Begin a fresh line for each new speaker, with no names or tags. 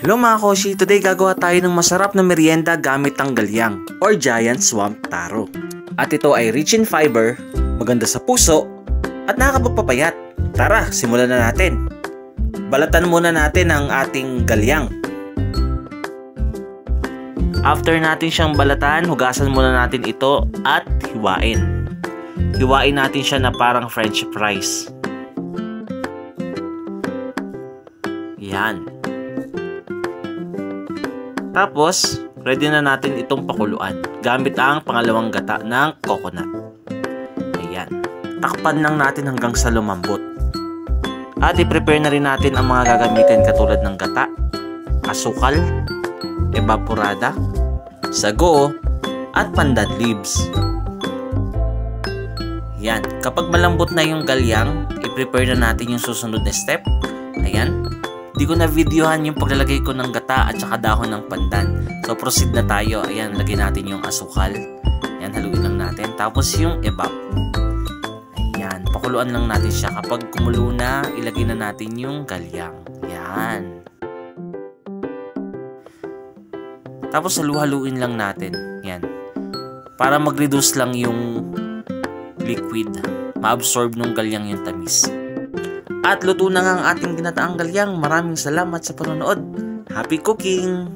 Hello mga Koshi, today gagawa tayo ng masarap na merienda gamit ang galyang or giant swamp taro. At ito ay rich in fiber, maganda sa puso, at nakakapagpapayat. Tara, simulan na natin. Balatan muna natin ang ating galyang. After natin siyang balatan, hugasan muna natin ito at hiwain. Hiwain natin siya na parang french fries. Yan. Tapos, ready na natin itong pakuluan gamit ang pangalawang gata ng coconut. Ayan. Takpan lang natin hanggang sa lumambot. At i-prepare na rin natin ang mga gagamitin katulad ng gata, asukal, evaporada, sago, at pandan leaves. Yan. Kapag malambot na yung galyang, i-prepare na natin yung susunod na step. Ayan. Di ko na videohan yung paglalagay ko ng gata at saka dahon ng pandan. So proceed na tayo. Ayan, lagay natin yung asukal. Ayan, haluin lang natin. Tapos yung evap. Ayan, pakuluan lang natin siya. Kapag kumulo na, ilagay na natin yung galyang. Ayan. Tapos halu-haluin lang natin. Ayan. Para mag-reduce lang yung liquid. Ma-absorb ng galyang yung tamis. At luto na nga ang ating ginataang galyang. Maraming salamat sa panonood. Happy cooking!